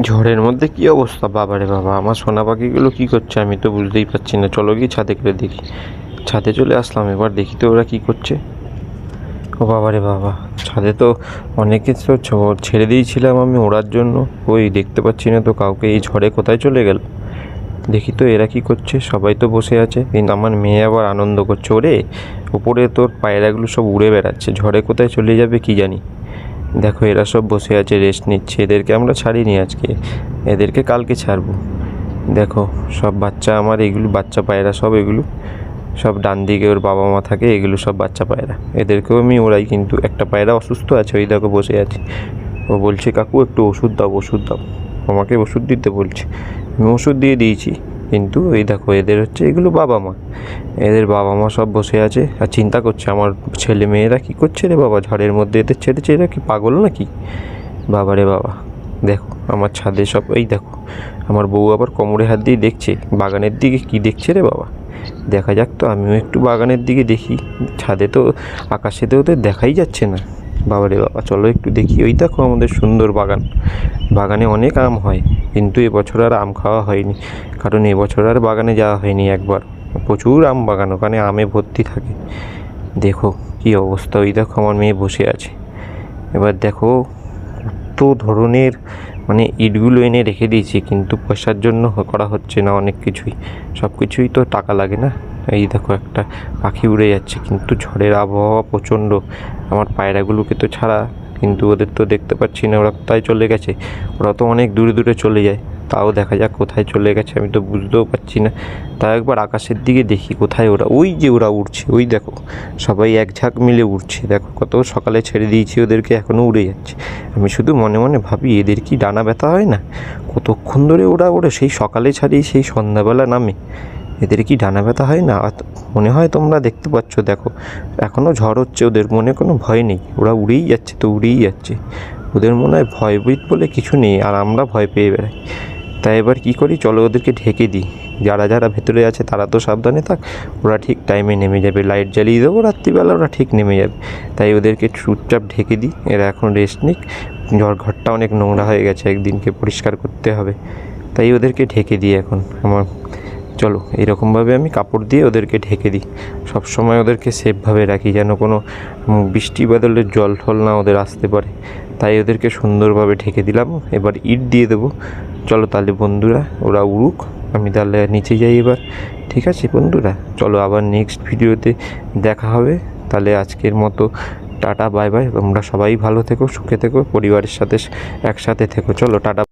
ঝড়ের মধ্যে কি অবস্থা বাবারে বাবা! আমার সোনা পাখিগুলো কি করছে আমি তো বুঝতেই পারছি না। চলো গিয়ে ছাদে করে দেখি। ছাদে চলে আসলাম, এবার দেখি তো ওরা কি করছে। ও বাবারে বাবা! ছাদে তো অনেকে তো ছেড়ে দিয়েছিলাম আমি ওড়ার জন্য, ওই দেখতে পাচ্ছি না তো কাউকে। এই ঝড়ে কোথায় চলে গেল দেখি তো। এরা কি করছে? সবাই তো বসে আছে, কিন্তু আমার মেয়ে আবার আনন্দ করছে। ওরে ওপরে তোর পায়রাগুলো সব উড়ে বেড়াচ্ছে, ঝড়ে কোথায় চলে যাবে কি জানি। দেখো এরা সব বসে আছে, রেস্ট নিচ্ছে। এদেরকে আমরা ছাড়িনি আজকে, এদেরকে কালকে ছাড়বো। দেখো সব বাচ্চা আমার, এগুলো বাচ্চা পায়রা সব, এগুলো সব ডান দিকে ওর বাবা মা থাকে, এগুলো সব বাচ্চা পায়রা। এদেরকেও আমি ওরাই, কিন্তু একটা পায়রা অসুস্থ আছে, ওই দেখো বসে আছে। ও বলছে কাকু একটু ওষুধ দাও, ওষুধ দাও। আমাকে ওষুধ দিতে বলছে, আমি ওষুধ দিয়ে দিয়েছি। কিন্তু এই দেখো এদের হচ্ছে এগুলো বাবা মা, এদের বাবা মা সব বসে আছে আর চিন্তা করছে আমার ছেলে মেয়েরা কী করছে রে বাবা ঝড়ের মধ্যে। এদের ছেড়েছে, এরা কি পাগল নাকি? বাবা রে বাবা! দেখো আমার ছাদে সব, এই দেখো আমার বউ আবার কোমরে হাত দিয়ে দেখছে বাগানের দিকে। কি দেখছে রে বাবা? দেখা যাক তো, আমিও একটু বাগানের দিকে দেখি। ছাদে তো আকাশে তো ওদের দেখাই যাচ্ছে না। বাবা রে বাবা, চলো একটু দেখি। ওই দেখো আমাদের সুন্দর বাগান, বাগানে অনেক আম হয়, কিন্তু এবছর আর আম খাওয়া হয়নি, কারণ এবছর আর বাগানে যাওয়া হয়নি একবার। প্রচুর আম বাগান, ওখানে আমে ভর্তি থাকে। দেখো কি অবস্থা, ওই দেখো আমার মেয়ে বসে আছে। এবার দেখো কত ধরনের মানে ইটগুলো এনে রেখে দিয়েছি, কিন্তু পয়সার জন্য করা হচ্ছে না অনেক কিছুই। সব কিছুই তো টাকা লাগে না। এই দেখো একটা পাখি উড়ে যাচ্ছে, কিন্তু ঝড়ের আবহাওয়া প্রচণ্ড। আমার পায়রাগুলোকে তো ছাড়া, কিন্তু ওদের তো দেখতে পাচ্ছি না ওরা কোথায় চলে গেছে। ওরা তো অনেক দূরে দূরে চলে যায়, তাও দেখা যাক কোথায় চলে গেছে, আমি তো বুঝতেও পারছি না। তাও একবার আকাশের দিকে দেখি কোথায় ওরা। ওই যে ওরা উড়ছে, ওই দেখো সবাই এক ঝাঁক মিলে উড়ছে। দেখো কত সকালে ছেড়ে দিয়েছি ওদেরকে, এখনও উড়ে যাচ্ছে। আমি শুধু মনে মনে ভাবি এদের কি ডানা ব্যথা হয় না? কতক্ষণ ধরে ওরা ওড়ে, সেই সকালে ছাড়ি সেই সন্ধ্যাবেলা নামে। এদের কি ডানা ব্যথা হয় না? মনে হয় তোমরা দেখতে পাচ্ছ, দেখো এখনও ঝড় হচ্ছে, ওদের মনে কোনো ভয় নেই, ওরা উড়েই যাচ্ছে তো উড়েই যাচ্ছে। ওদের মনে হয় ভয়ভীত বলে কিছু নেই, আর আমরা ভয় পেয়ে বেড়াই। তাই এবার কী করি, চলো ওদেরকে ঢেকে দিই। যারা যারা ভেতরে আছে তারা তো সাবধানে থাক, ওরা ঠিক টাইমে নেমে যাবে। লাইট জ্বালিয়ে দেবো রাত্রিবেলা, ওরা ঠিক নেমে যাবে। তাই ওদেরকে চুপচাপ ঢেকে দিই, এরা এখন রেস্ট নিক। ঘরটা অনেক নোংরা হয়ে গেছে, একদিনকে পরিষ্কার করতে হবে, তাই ওদেরকে ঢেকে দিই এখন আমার। চলো এরকমভাবে আমি কাপড় দিয়ে ওদেরকে ঢেকে দিই। সব সময় ওদেরকে সেফভাবে রাখি, যেন কোনো বৃষ্টি বাদলের জল ঠল না ওদের আসতে পারে। তাই ওদেরকে সুন্দরভাবে ঢেকে দিলাম। এবার ইট দিয়ে দেবো। চলো তাহলে বন্ধুরা, ওরা উড়ুক, আমি তাহলে নিচে যাই এবার। ঠিক আছে বন্ধুরা, চলো আবার নেক্সট ভিডিওতে দেখা হবে। তাহলে আজকের মতো টাটা বাই বাই। তোমরা সবাই ভালো থেকো, সুখে থেকো, পরিবারের সাথে একসাথে থেকো। চলো টাটা।